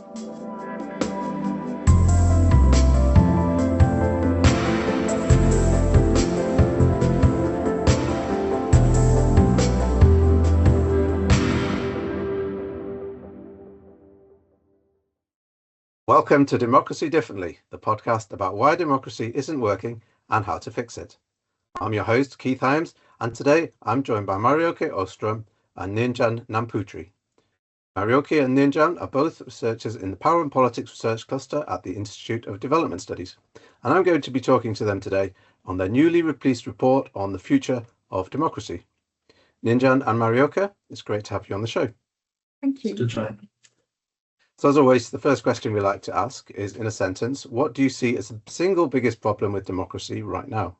Welcome to Democracy Differently, the podcast about why democracy isn't working and how to fix it. I'm your host, Keith Himes, and today I'm joined by Marjoke Oosterom and Niranjan Nampoothiri. Marjoke and Niranjan are both researchers in the Power and Politics Research Cluster at the Institute of Development Studies, and I'm going to be talking to them today on their newly released report on the future of democracy. Niranjan and Marjoke, it's great to have you on the show. Thank you. To try. So as always, the first question we like to ask is, in a sentence, what do you see as the single biggest problem with democracy right now?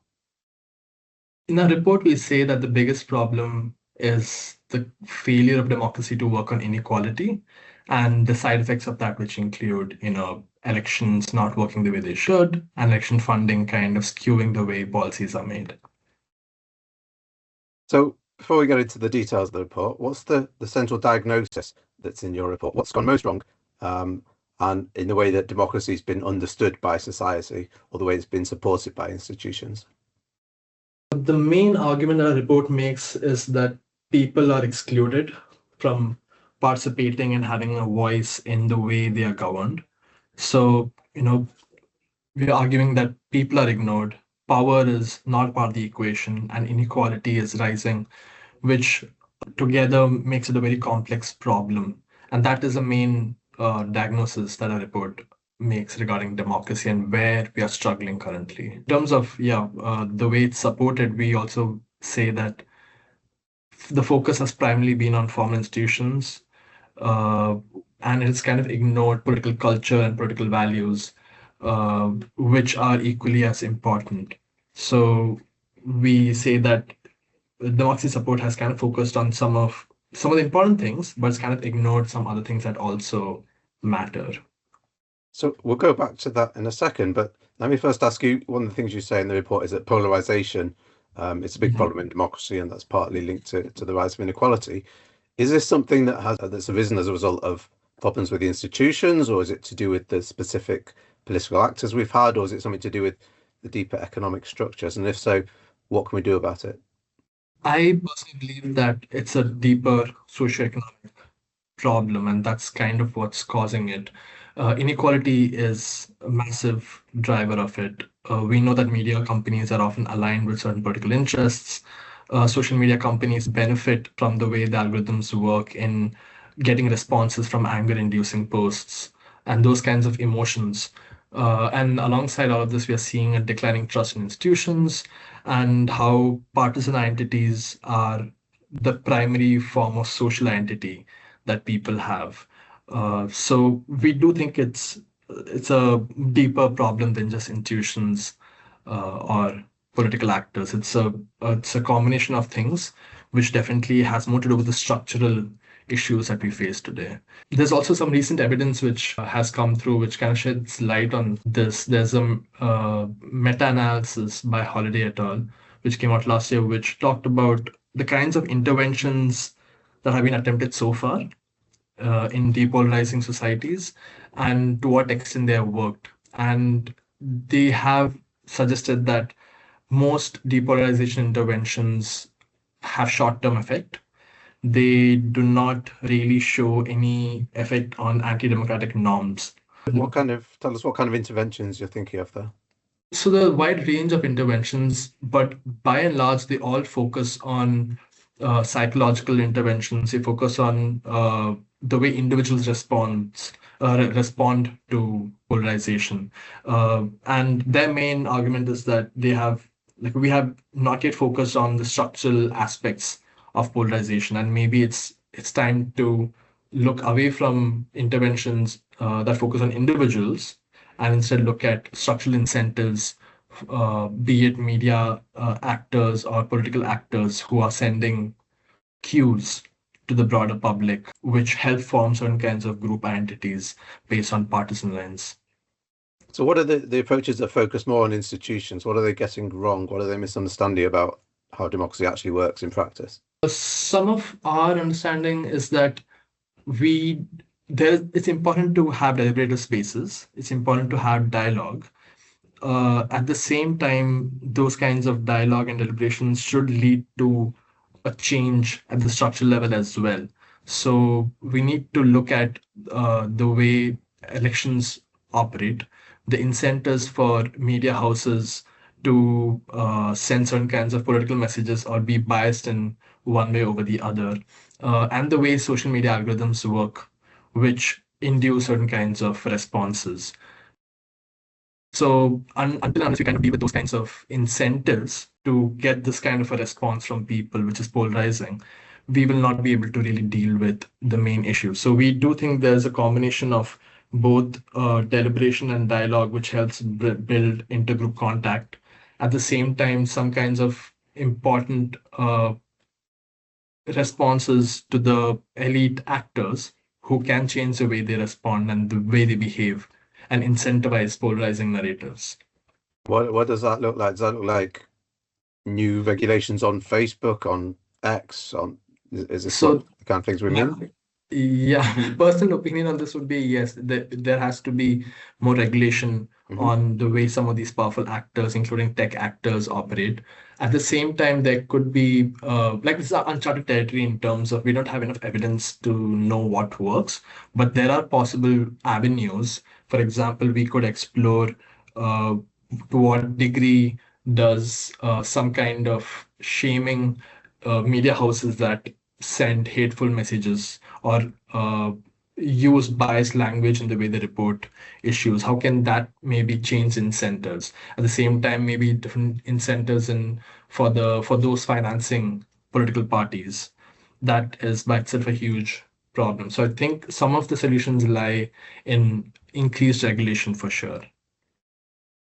In our report, we say that the biggest problem is the failure of democracy to work on inequality and the side effects of that, which include, elections not working the way they should, and election funding kind of skewing the way policies are made. So before we get into the details of the report, what's the central diagnosis that's in your report? What's gone most wrong? And in the way that democracy has been understood by society or the way it's been supported by institutions? The main argument that our report makes is that people are excluded from participating and having a voice in the way they are governed. So, we're arguing that people are ignored, power is not part of the equation, and inequality is rising, which together makes it a very complex problem. And that is the main diagnosis that our report makes regarding democracy and where we are struggling currently. In terms of the way it's supported, we also say that the focus has primarily been on formal institutions, and it's kind of ignored political culture and political values, which are equally as important. So we say that democracy support has kind of focused on some of the important things, but it's kind of ignored some other things that also matter. So we'll go back to that in a second, but let me first ask you, one of the things you say in the report is that polarization is a big problem in democracy, and that's partly linked to the rise of inequality. Is this something that's arisen as a result of problems with the institutions, or is it to do with the specific political actors we've had, or is it something to do with the deeper economic structures? And if so, what can we do about it? I personally believe that it's a deeper socioeconomic problem, and that's kind of what's causing it. Inequality is a massive driver of it. We know that media companies are often aligned with certain political interests. Social media companies benefit from the way the algorithms work in getting responses from anger-inducing posts and those kinds of emotions. And alongside all of this, we are seeing a declining trust in institutions and how partisan identities are the primary form of social identity that people have. So we do think it's a deeper problem than just institutions or political actors. It's a combination of things, which definitely has more to do with the structural issues that we face today. There's also some recent evidence which has come through, which kind of sheds light on this. There's a meta-analysis by Holiday et al., which came out last year, which talked about the kinds of interventions that have been attempted so far in depolarizing societies and to what extent they have worked. And they have suggested that most depolarization interventions have short-term effect. They do not really show any effect on anti-democratic norms. Tell us what kind of interventions you're thinking of there. So the wide range of interventions, but by and large, they all focus on psychological interventions. They focus on the way individuals respond to polarization. And their main argument is that we have not yet focused on the structural aspects of polarization, and maybe it's time to look away from interventions that focus on individuals and instead look at structural incentives, be it media actors or political actors who are sending cues to the broader public, which help form certain kinds of group identities based on partisan lines. So what are the approaches that focus more on institutions? What are they getting wrong? What are they misunderstanding about how democracy actually works in practice? Some of our understanding is that we it's important to have deliberative spaces. It's important to have dialogue. At the same time, those kinds of dialogue and deliberations should lead to a change at the structural level as well. So we need to look at the way elections operate, the incentives for media houses to send certain kinds of political messages or be biased in one way over the other, and the way social media algorithms work, which induce certain kinds of responses. So until unless we kind of deal with those kinds of incentives to get this kind of a response from people, which is polarizing, we will not be able to really deal with the main issue. So we do think there's a combination of both deliberation and dialogue, which helps build intergroup contact. At the same time, some kinds of important responses to the elite actors who can change the way they respond and the way they behave and incentivize polarizing narratives. What does that look like? Does that look like new regulations on Facebook, on X? Is this what the kind of things we mean? Yeah, personal opinion on this would be yes, there has to be more regulation on the way some of these powerful actors, including tech actors, operate. At the same time, there could be like this is uncharted territory in terms of we don't have enough evidence to know what works, but there are possible avenues. For example, we could explore to what degree does some kind of shaming media houses that send hateful messages or use biased language in the way they report issues, how can that maybe change incentives? At the same time, maybe different incentives in for those financing political parties. That is by itself a huge problem. So I think some of the solutions lie in increased regulation for sure.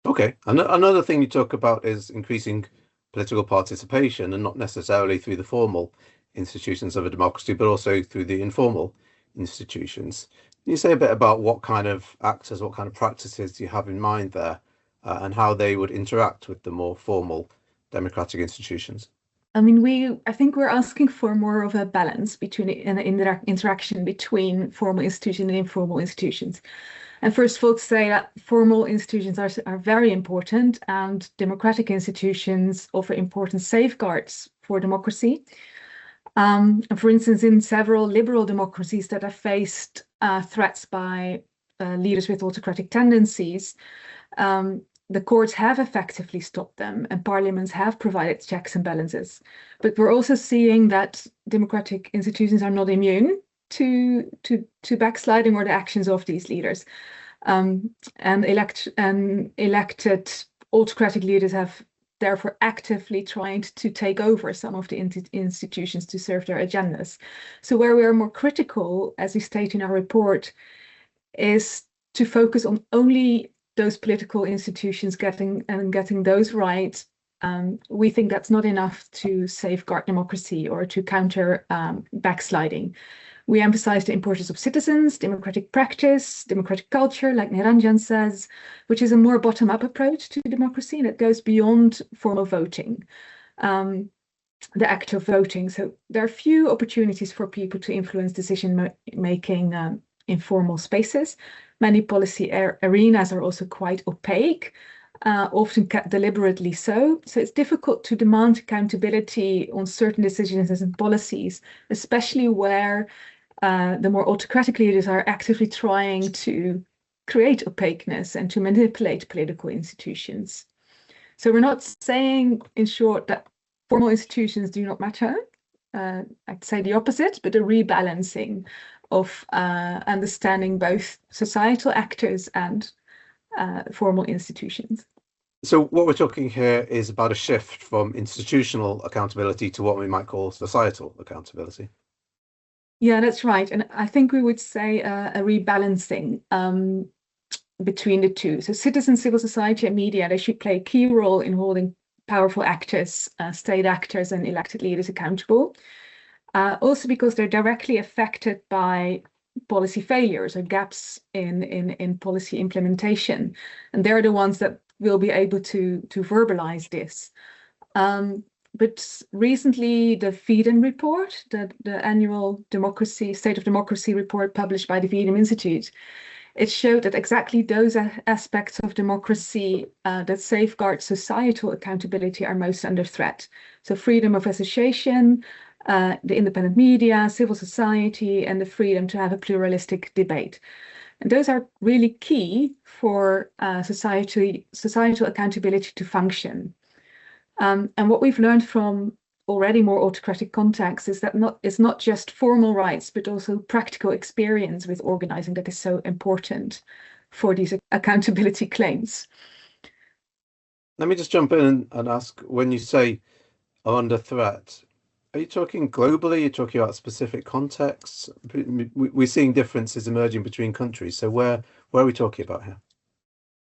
Okay. Another thing you talk about is increasing political participation, and not necessarily through the formal institutions of a democracy, but also through the informal institutions. Can you say a bit about what kind of actors, what kind of practices you have in mind there, and how they would interact with the more formal democratic institutions? I mean, I think we're asking for more of a balance between an interaction between formal institutions and informal institutions. And first of all, to say that formal institutions are very important, and democratic institutions offer important safeguards for democracy. For instance, in several liberal democracies that have faced threats by leaders with autocratic tendencies, the courts have effectively stopped them and parliaments have provided checks and balances. But we're also seeing that democratic institutions are not immune to backsliding or the actions of these leaders. And elected autocratic leaders have therefore actively tried to take over some of the institutions to serve their agendas. So where we are more critical, as we state in our report, is to focus on only those political institutions getting those right. We think that's not enough to safeguard democracy or to counter backsliding. We emphasize the importance of citizens, democratic practice, democratic culture, like Niranjan says, which is a more bottom-up approach to democracy, and it goes beyond formal voting, the act of voting. So there are few opportunities for people to influence decision-making in formal spaces. Many policy arenas are also quite opaque, often deliberately so. So it's difficult to demand accountability on certain decisions and policies, especially where the more autocratic leaders are actively trying to create opaqueness and to manipulate political institutions. So we're not saying, in short, that formal institutions do not matter. I'd say the opposite, but a rebalancing of understanding both societal actors and formal institutions. So what we're talking here is about a shift from institutional accountability to what we might call societal accountability. Yeah, that's right. And I think we would say a rebalancing between the two. So citizens, civil society, and media, they should play a key role in holding powerful actors, state actors, and elected leaders accountable. Also because they're directly affected by policy failures or gaps in policy implementation. And they're the ones that will be able to verbalize this. but recently the Freedom Report, the annual State of Democracy report published by the Freedom Institute, it showed that exactly those aspects of democracy that safeguard societal accountability are most under threat. So freedom of association, the independent media, civil society, and the freedom to have a pluralistic debate. And those are really key for societal accountability to function. And what we've learned from already more autocratic contexts is that it's not just formal rights, but also practical experience with organizing that is so important for these accountability claims. Let me just jump in and ask, when you say are under threat, are you talking globally? Are you talking about specific contexts? We're seeing differences emerging between countries. So where are we talking about here?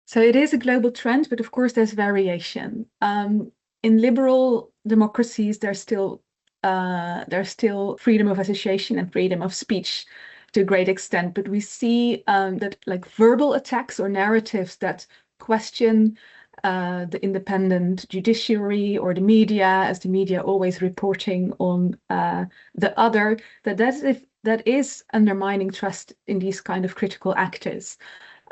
So it is a global trend, but of course there's variation. In liberal democracies, there's still freedom of association and freedom of speech to a great extent, but we see that like verbal attacks or narratives that question the independent judiciary or the media, as the media always reporting on the other, that is undermining trust in these kind of critical actors.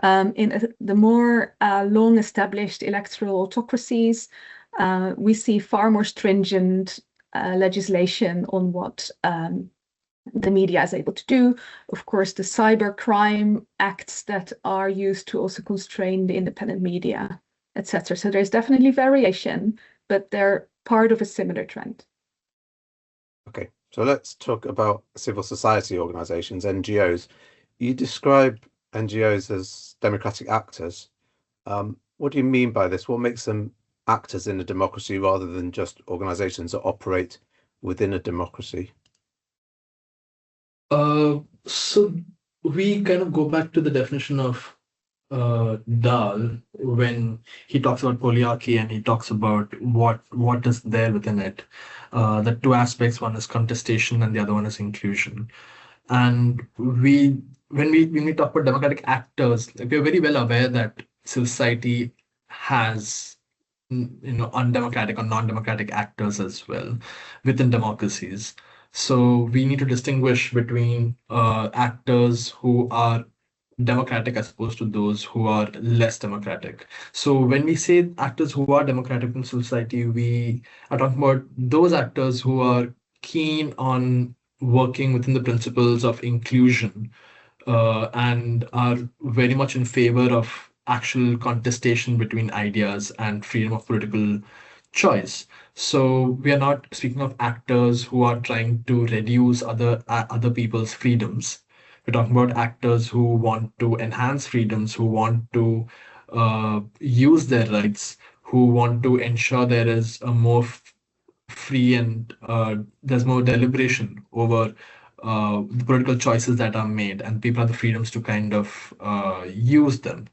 In the more long-established electoral autocracies, we see far more stringent legislation on what the media is able to do. Of course, the cybercrime acts that are used to also constrain the independent media, etc. So there's definitely variation, but they're part of a similar trend. Okay, so let's talk about civil society organizations, NGOs. You describe NGOs as democratic actors. What do you mean by this? What makes them actors in a democracy rather than just organizations that operate within a democracy? So we kind of go back to the definition of Dahl when he talks about polyarchy and he talks about what is there within it. The two aspects, one is contestation and the other one is inclusion. And when we talk about democratic actors, like, we're very well aware that society has undemocratic or non-democratic actors as well within democracies. So we need to distinguish between actors who are democratic as opposed to those who are less democratic. So when we say actors who are democratic in society, we are talking about those actors who are keen on working within the principles of inclusion and are very much in favor of actual contestation between ideas and freedom of political choice. So we are not speaking of actors who are trying to reduce other people's freedoms. We're talking about actors who want to enhance freedoms, who want to use their rights, who want to ensure there is a more free and there's more deliberation over the political choices that are made, and people have the freedoms to kind of use them.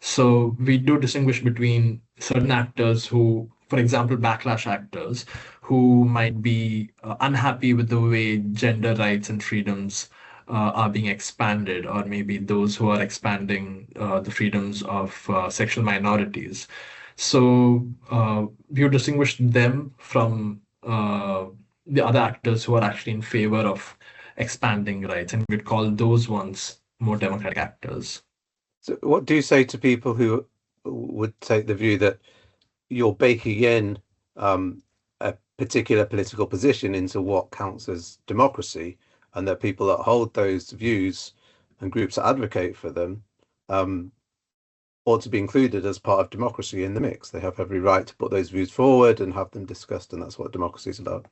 So we do distinguish between certain actors who, for example, backlash actors who might be unhappy with the way gender rights and freedoms are being expanded, or maybe those who are expanding the freedoms of sexual minorities. So we would distinguish them from the other actors who are actually in favor of expanding rights, and we'd call those ones more democratic actors. So what do you say to people who would take the view that you're baking in a particular political position into what counts as democracy, and that people that hold those views and groups that advocate for them ought to be included as part of democracy in the mix? They have every right to put those views forward and have them discussed, and that's what democracy is about.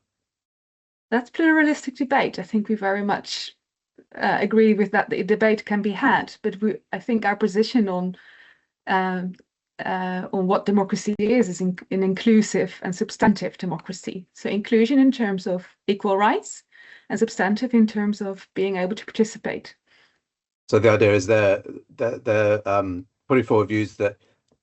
That's pluralistic debate. I think we very much agree with that. The debate can be had, but I think our position on what democracy is an inclusive and substantive democracy. So inclusion in terms of equal rights, and substantive in terms of being able to participate. So the idea is they're putting forward views that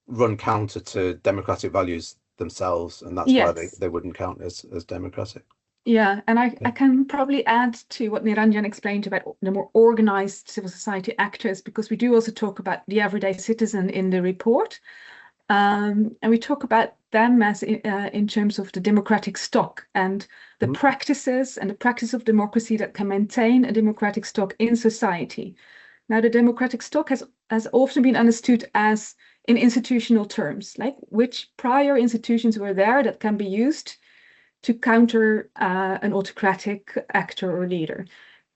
run counter to democratic values themselves, and that's why they wouldn't count as democratic. Yeah, and I can probably add to what Niranjan explained about the more organized civil society actors, because we do also talk about the everyday citizen in the report. And we talk about them as in terms of the democratic stock and the practices and the practice of democracy that can maintain a democratic stock in society. Now, the democratic stock has often been understood as in institutional terms, like which prior institutions were there that can be used to counter an autocratic actor or leader.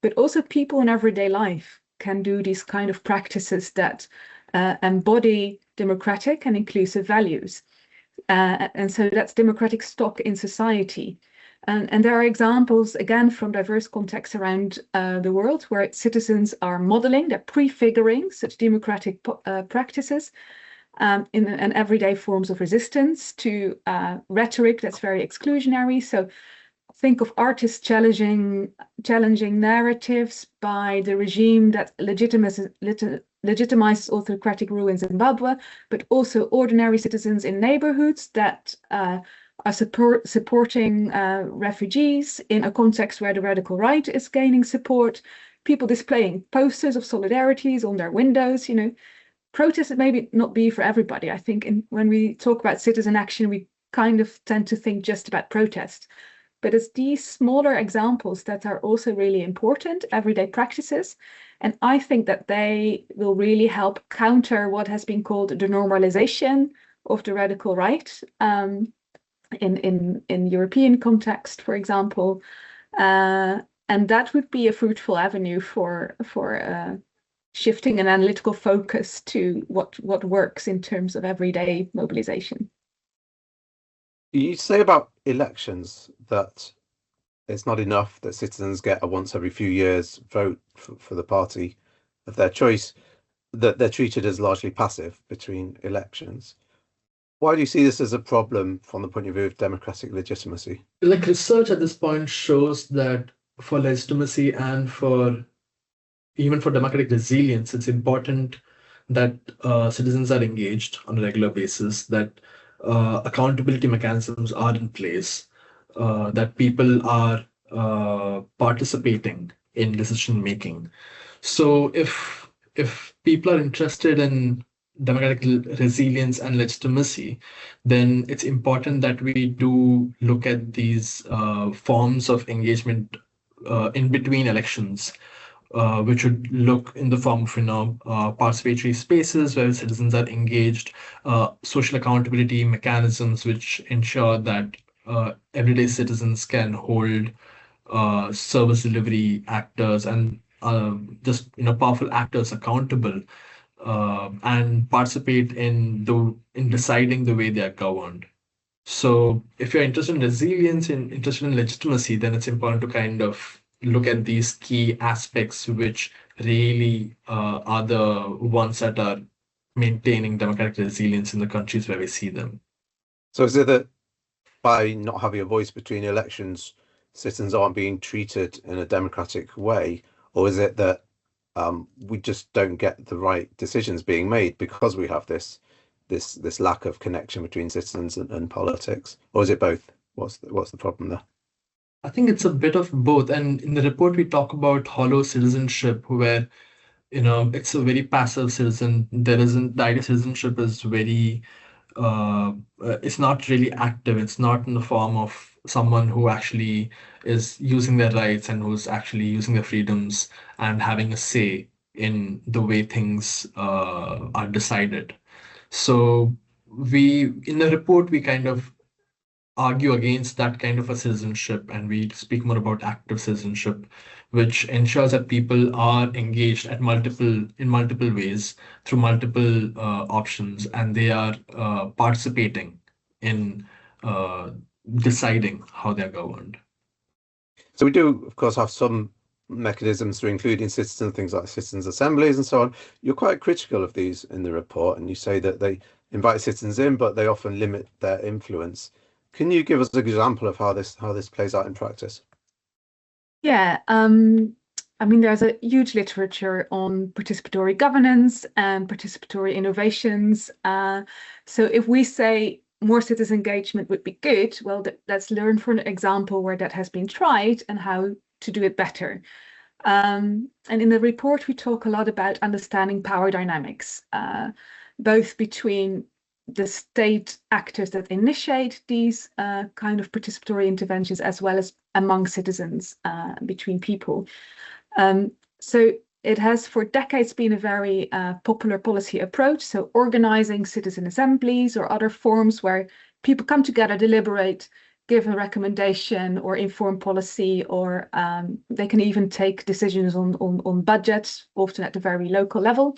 But also people in everyday life can do these kind of practices that embody democratic and inclusive values. And so that's democratic stock in society. And there are examples, again, from diverse contexts around the world where citizens are modeling, they're prefiguring such democratic practices in everyday forms of resistance to rhetoric that's very exclusionary. So think of artists challenging narratives by the regime that legitimizes autocratic rule in Zimbabwe, but also ordinary citizens in neighborhoods that are supporting refugees in a context where the radical right is gaining support, people displaying posters of solidarities on their windows. Protest maybe not be for everybody. I think when we talk about citizen action, we kind of tend to think just about protest. But it's these smaller examples that are also really important, everyday practices. And I think that they will really help counter what has been called the normalization of the radical right in European context, for example. And that would be a fruitful avenue for shifting an analytical focus to what works in terms of everyday mobilization. You say about elections that it's not enough that citizens get a once every few years vote for the party of their choice, that they're treated as largely passive between elections. Why do you see this as a problem from the point of view of democratic legitimacy? Like research at this point shows that for legitimacy and even for democratic resilience, it's important that citizens are engaged on a regular basis, that accountability mechanisms are in place, that people are participating in decision making. So if people are interested in democratic resilience and legitimacy, then it's important that we do look at these forms of engagement in between elections, which would look in the form of participatory spaces where citizens are engaged, social accountability mechanisms which ensure that everyday citizens can hold service delivery actors and just powerful actors accountable, and participate in deciding the way they are governed. So if you're interested in resilience and interested in legitimacy, then it's important to kind of look at these key aspects which really are the ones that are maintaining democratic resilience in the countries where we see them. So is it that by not having a voice between elections, citizens aren't being treated in a democratic way, or is it that we just don't get the right decisions being made because we have this lack of connection between citizens and politics, or is it both? What's the problem there? I think it's a bit of both. And in the report, we talk about hollow citizenship, where it's a very passive citizen. There isn't the idea citizenship is very it's not really active. It's not in the form of someone who actually is using their rights and who's actually using their freedoms and having a say in the way things are decided. So in the report, we kind of argue against that kind of a citizenship, and we speak more about active citizenship, which ensures that people are engaged in multiple ways through multiple options, and they are participating in deciding how they're governed. So we do, of course, have some mechanisms for including citizens, things like citizens' assemblies and so on. You're quite critical of these in the report, and you say that they invite citizens in, but they often limit their influence. Can you give us an example of how this plays out in practice? Yeah, I mean, there's a huge literature on participatory governance and participatory innovations. So if we say more citizen engagement would be good, well, let's learn from an example where that has been tried and how to do it better. And in the report, we talk a lot about understanding power dynamics, both between the state actors that initiate these kind of participatory interventions, as well as among citizens, between people. So it has for decades been a very popular policy approach. So organizing citizen assemblies or other forums where people come together, deliberate, give a recommendation or inform policy, or they can even take decisions on budgets, often at the very local level,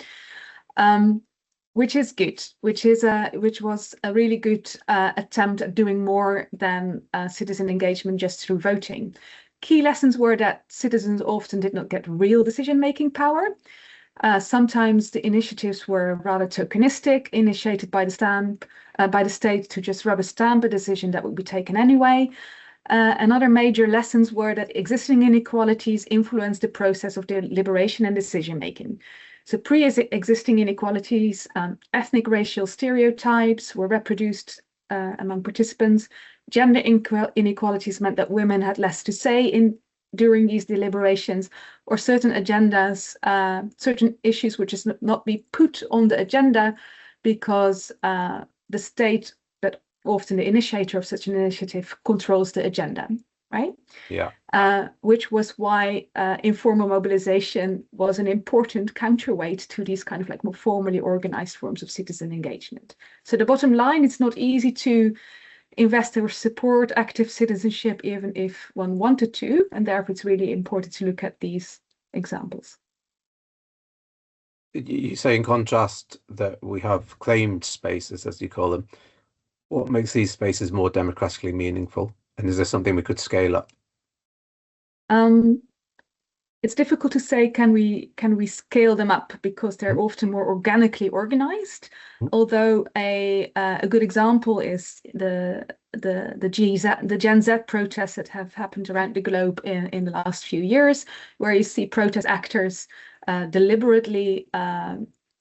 which is good, which was a really good attempt at doing more than citizen engagement just through voting. Key lessons were that citizens often did not get real decision-making power. Sometimes the initiatives were rather tokenistic, initiated by the state to just rubber stamp a decision that would be taken anyway. And other major lessons were that existing inequalities influenced the process of deliberation and decision-making. So pre-existing inequalities, ethnic racial stereotypes were reproduced among participants. Gender inequalities meant that women had less to say during these deliberations, or certain agendas, certain issues which is not be put on the agenda because the state, that often the initiator of such an initiative, controls the agenda, right? Yeah. Which was why informal mobilization was an important counterweight to these kind of like more formally organized forms of citizen engagement. So the bottom line, it's not easy to invest or support active citizenship, even if one wanted to, and therefore it's really important to look at these examples. You say in contrast that we have claimed spaces, as you call them. What makes these spaces more democratically meaningful? And is there something we could scale up? It's difficult to say, can we scale them up, because they're often more organically organized. Although a good example is the Gen Z protests that have happened around the globe in the last few years, where you see protest actors deliberately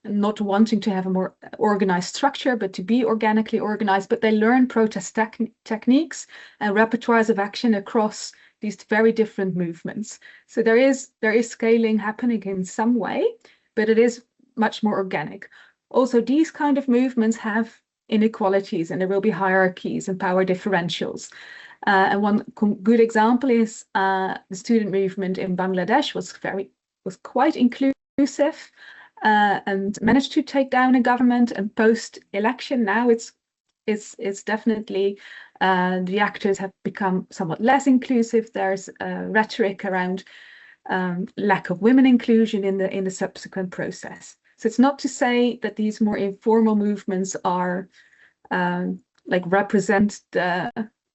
not wanting to have a more organized structure, but to be organically organized. But they learn protest techniques and repertoires of action across these very different movements. So there is scaling happening in some way, but it is much more organic. Also, these kind of movements have inequalities, and there will be hierarchies and power differentials. And one good example is the student movement in Bangladesh was quite inclusive and managed to take down a government. And post-election now, it's definitely the actors have become somewhat less inclusive. There's rhetoric around lack of women inclusion in the subsequent process. So it's not to say that these more informal movements are like represent the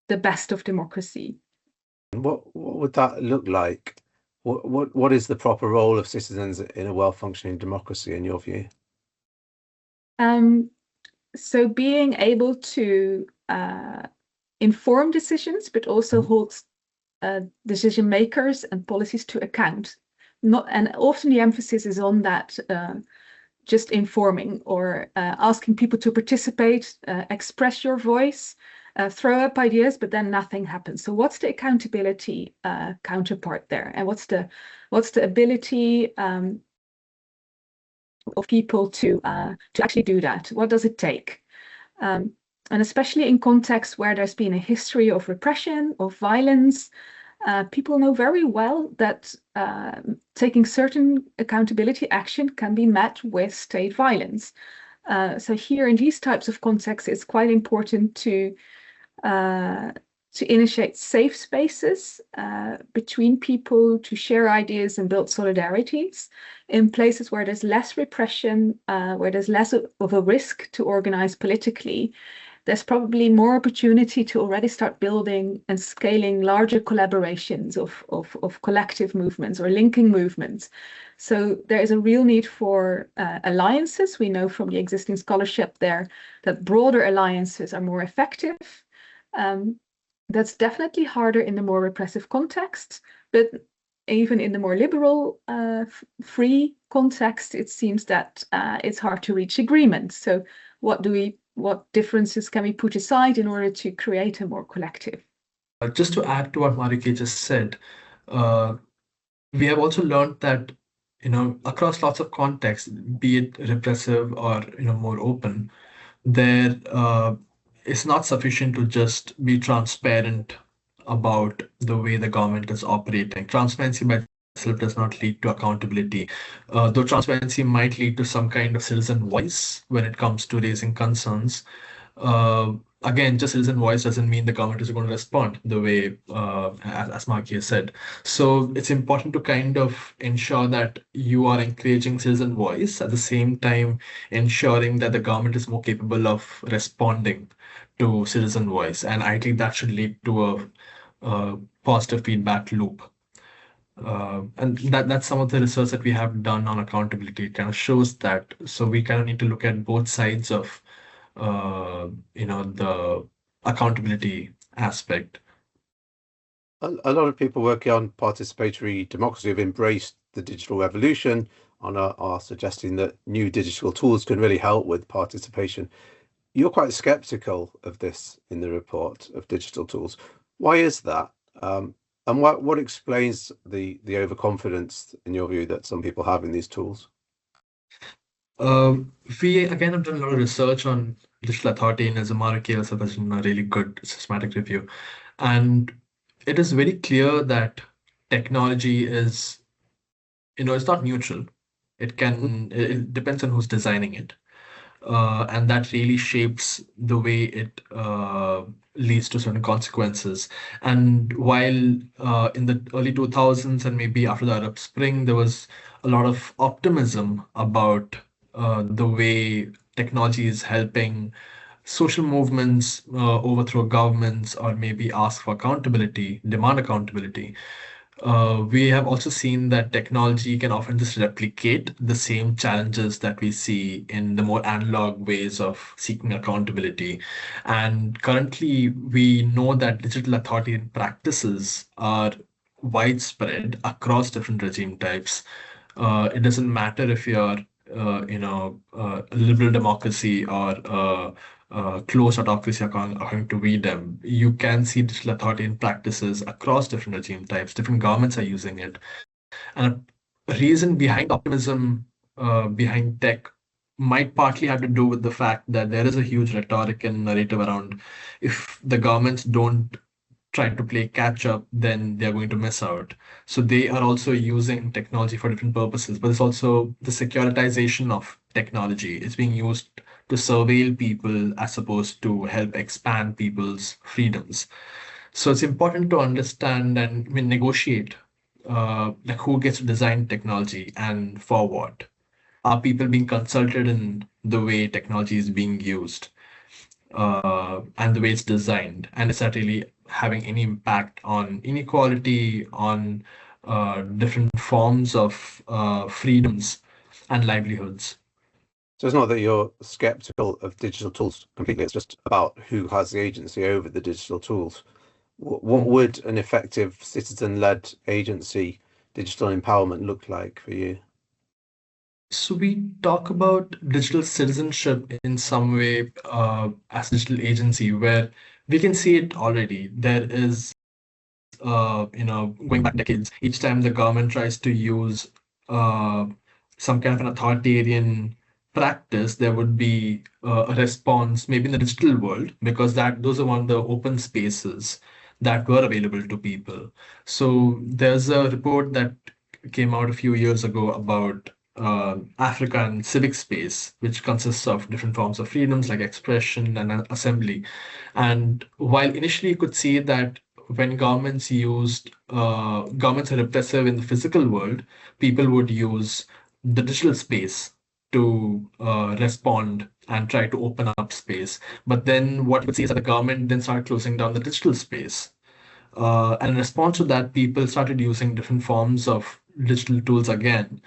best of democracy. What would that look like? What is the proper role of citizens in a well-functioning democracy, in your view? So being able to inform decisions, but also hold decision makers and policies to account. And often the emphasis is on that, just informing or asking people to participate, express your voice, throw up ideas, but then nothing happens. So what's the accountability counterpart there? And what's the ability of people to actually do that? What does it take? And especially in contexts where there's been a history of repression, of violence, people know very well that taking certain accountability action can be met with state violence. So here in these types of contexts, it's quite important to initiate safe spaces between people, to share ideas and build solidarities in places where there's less repression, where there's less of a risk to organize politically. There's probably more opportunity to already start building and scaling larger collaborations of collective movements or linking movements. So there is a real need for alliances. We know from the existing scholarship there that broader alliances are more effective. That's definitely harder in the more repressive contexts, but even in the more liberal, free context, it seems that it's hard to reach agreement. So what differences can we put aside in order to create a more collective? Just to add to what Marjoke just said, we have also learned that, across lots of contexts, be it repressive or, more open, there it's not sufficient to just be transparent about the way the government is operating. Transparency by itself does not lead to accountability, though transparency might lead to some kind of citizen voice when it comes to raising concerns. uh, Again, just citizen voice doesn't mean the government is going to respond the way, as Marky has said. So it's important to kind of ensure that you are encouraging citizen voice at the same time ensuring that the government is more capable of responding to citizen voice. And I think that should lead to a positive feedback loop. And that's some of the research that we have done on accountability. It kind of shows that. So we kind of need to look at both sides of the accountability aspect. A lot of people working on participatory democracy have embraced the digital revolution and are suggesting that new digital tools can really help with participation. You're quite skeptical of this in the report of digital tools. Why is that? And what explains the overconfidence, in your view, that some people have in these tools? We again have done a lot of research on digital authoritarianism. Marjoke also has done a really good systematic review, and it is very clear that technology is, it's not neutral. It depends on who's designing it. And that really shapes the way it leads to certain consequences. And while in the early 2000s and maybe after the Arab Spring, there was a lot of optimism about the way technology is helping social movements overthrow governments or maybe ask for accountability, demand accountability. We have also seen that technology can often just replicate the same challenges that we see in the more analog ways of seeking accountability. And currently, we know that digital authoritarian practices are widespread across different regime types. It doesn't matter if you're, a liberal democracy or closed autocracy according to VDEM. You can see digital authoritarian practices across different regime types. Different governments are using it. And a reason behind optimism behind tech might partly have to do with the fact that there is a huge rhetoric and narrative around if the governments don't try to play catch up, then they're going to miss out. So they are also using technology for different purposes, but it's also the securitization of technology. It's being used to surveil people as opposed to help expand people's freedoms. So it's important to understand and negotiate like who gets to design technology and for what. Are people being consulted in the way technology is being used? And the way it's designed, and is that really having any impact on inequality, on different forms of freedoms and livelihoods? So it's not that you're skeptical of digital tools completely, it's just about who has the agency over the digital tools. What would an effective citizen-led agency digital empowerment look like for you? So we talk about digital citizenship in some way as digital agency, where we can see it already. There is, going back decades, each time the government tries to use uh, some kind of an authoritarian practice, there would be a response, maybe in the digital world, because those are one of the open spaces that were available to people. So there's a report that came out a few years ago about Africa and civic space, which consists of different forms of freedoms like expression and assembly. And while initially you could see that when governments are repressive in the physical world, people would use the digital space to respond and try to open up space. But then what you would see is that the government then started closing down the digital space. And in response to that, people started using different forms of digital tools again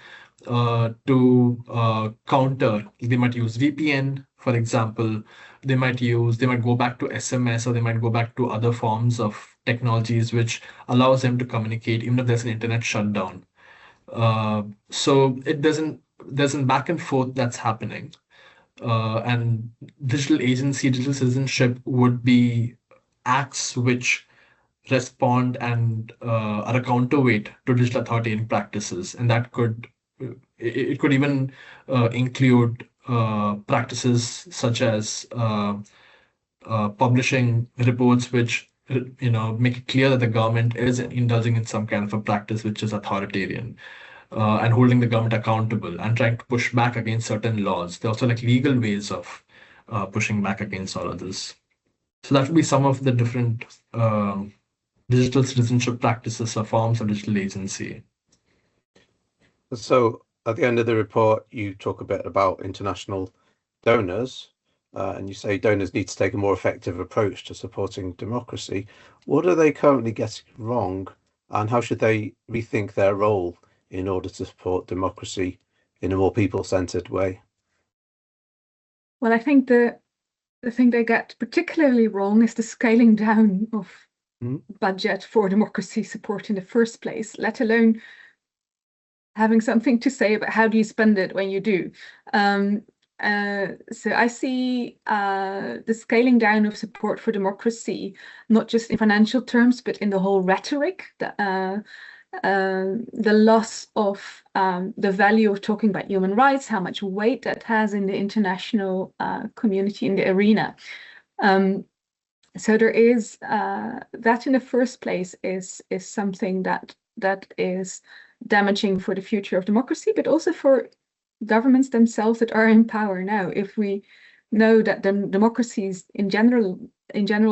to counter. They might use VPN, for example. They might go back to SMS, or they might go back to other forms of technologies which allows them to communicate even if there's an internet shutdown. So there's a back and forth that's happening. And digital agency, digital citizenship would be acts which respond and are a counterweight to digital authoritarian practices, and that could it could even include practices such as publishing reports which make it clear that the government is indulging in some kind of a practice which is authoritarian, and holding the government accountable and trying to push back against certain laws. There are also like legal ways of pushing back against all of this. So that would be some of the different digital citizenship practices or forms of digital agency. So at the end of the report, you talk a bit about international donors, and you say donors need to take a more effective approach to supporting democracy. What are they currently getting wrong, and how should they rethink their role in order to support democracy in a more people-centered way? Well, I think the thing they get particularly wrong is the scaling down of budget for democracy support in the first place, let alone having something to say about how do you spend it when you do. So I see the scaling down of support for democracy, not just in financial terms, but in the whole rhetoric, the loss of the value of talking about human rights, how much weight that has in the international community, in the arena. So there is that in the first place is something that is damaging for the future of democracy, but also for governments themselves that are in power now. If we know that the democracies in general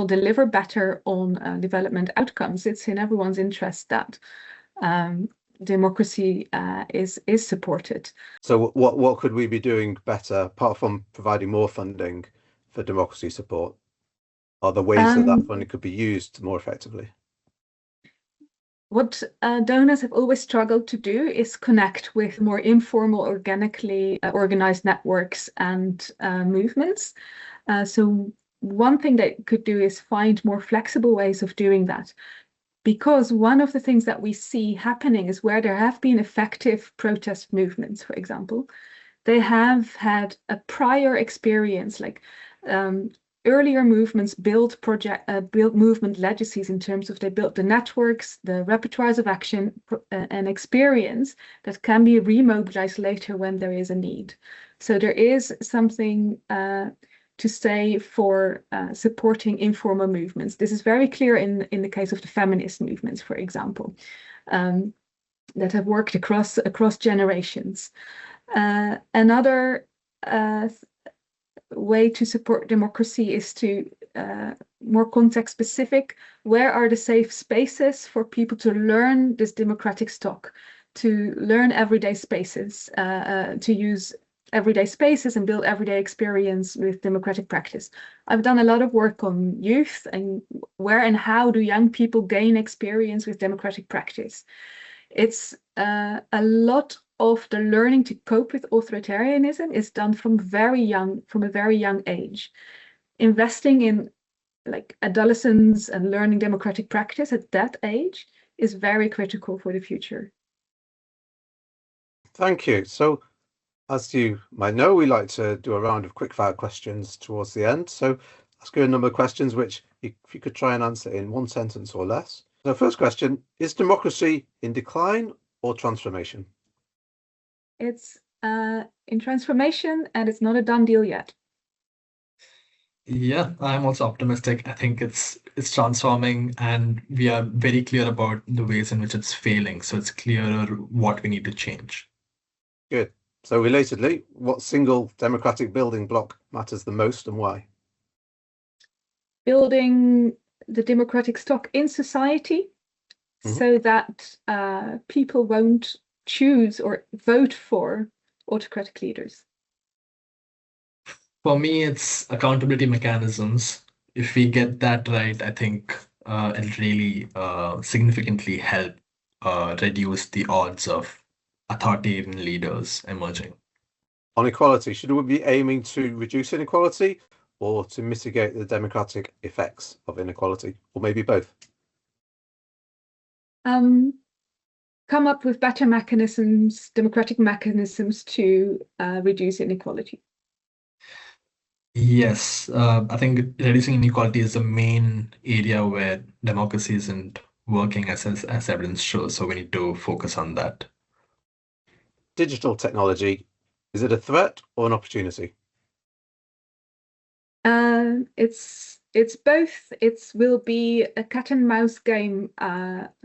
deliver better on development outcomes, it's in everyone's interest that democracy is supported. So what could we be doing better apart from providing more funding for democracy support? Are there ways that funding could be used more effectively? What donors have always struggled to do is connect with more informal, organically organized networks and movements. So one thing they could do is find more flexible ways of doing that. Because one of the things that we see happening is where there have been effective protest movements, for example, they have had a prior experience, like earlier movements built movement legacies in terms of they built the networks, the repertoires of action and experience that can be remobilized later when there is a need. So there is something to say for supporting informal movements. This is very clear in the case of the feminist movements, for example, that have worked across generations. Another way to support democracy is to more context specific. Where are the safe spaces for people to learn this democratic stock, to learn everyday spaces, to use everyday spaces and build everyday experience with democratic practice? I've done a lot of work on youth and where and how do young people gain experience with democratic practice. It's a lot of the learning to cope with authoritarianism is done from a very young age. Investing in like adolescents and learning democratic practice at that age is very critical for the future. Thank you. So as you might know, we like to do a round of quickfire questions towards the end. So I'll ask you a number of questions which if you could try and answer in one sentence or less. So first question, is democracy in decline or transformation? It's in transformation and it's not a done deal yet. Yeah, I'm also optimistic. I think it's transforming and we are very clear about the ways in which it's failing. So it's clearer what we need to change. Good. So relatedly, what single democratic building block matters the most and why? Building the democratic stock in society so that people won't choose or vote for autocratic leaders. For me, it's accountability mechanisms. If we get that right, I think it'll really significantly help reduce the odds of authoritarian leaders emerging. On equality, should we be aiming to reduce inequality or to mitigate the democratic effects of inequality, or maybe both? Come up with better mechanisms, democratic mechanisms to reduce inequality. Yes, I think reducing inequality is the main area where democracy isn't working as evidence shows. So we need to focus on that. Digital technology Is it a threat or an opportunity? It's both. It will be a cat and mouse game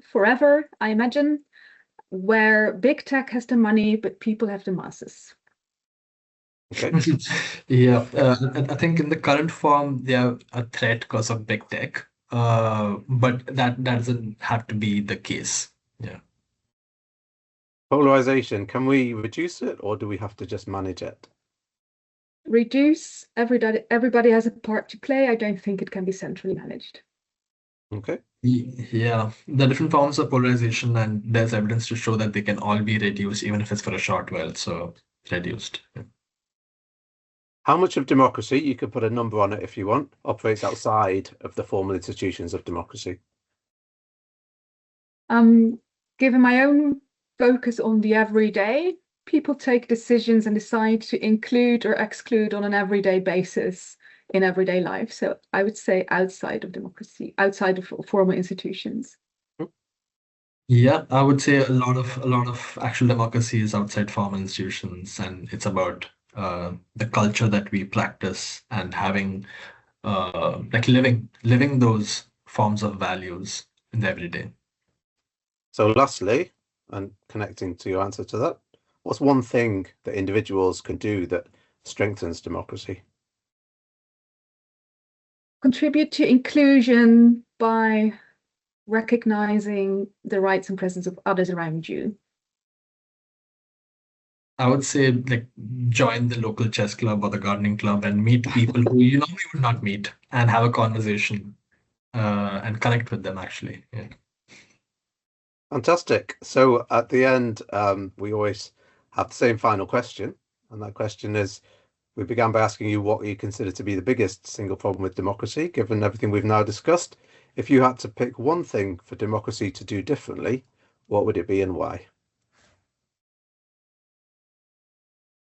forever, I imagine, where big tech has the money, but people have the masses. Okay. Yeah, I think in the current form they are a threat because of big tech, but that doesn't have to be the case. Yeah. Polarization, can we reduce it or do we have to just manage it? Reduce, everybody has a part to play. I don't think it can be centrally managed. Okay. Yeah, the different forms of polarization, and there's evidence to show that they can all be reduced, even if it's for a short while. So reduced. Yeah. Um, How much of democracy, you could put a number on it if you want, operates outside of the formal institutions of democracy? Given my own focus on the everyday, people take decisions and decide to include or exclude on an everyday basis in everyday life. So I would say outside of democracy, outside of formal institutions. Yeah, I would say a lot of actual democracy is outside formal institutions, and it's about the culture that we practice and having like living those forms of values in the everyday. So lastly, and connecting to your answer to that, what's one thing that individuals can do that strengthens democracy? Contribute to inclusion by recognizing the rights and presence of others around you. I would say like join the local chess club or the gardening club and meet people who you normally would not meet and have a conversation and connect with them actually. Yeah. Fantastic. So at the end, we always have the same final question. And that question is, we began by asking you what you consider to be the biggest single problem with democracy, given everything we've now discussed. If you had to pick one thing for democracy to do differently, what would it be and why?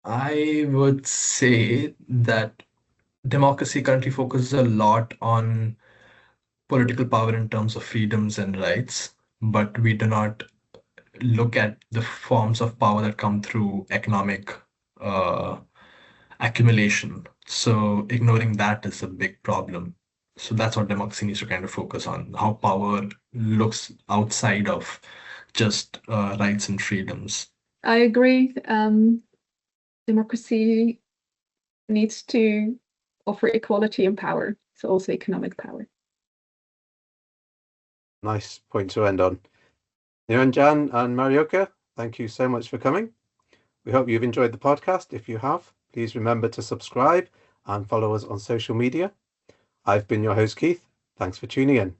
I would say that democracy currently focuses a lot on political power in terms of freedoms and rights, but we do not look at the forms of power that come through economic uh, accumulation. So ignoring that is a big problem. So that's what democracy needs to kind of focus on, how power looks outside of just rights and freedoms. I agree. Democracy needs to offer equality and power, so also economic power. Nice point to end on. Niranjan and Marjoke, thank you so much for coming. We hope you've enjoyed the podcast. If you have, please remember to subscribe and follow us on social media. I've been your host, Keith. Thanks for tuning in.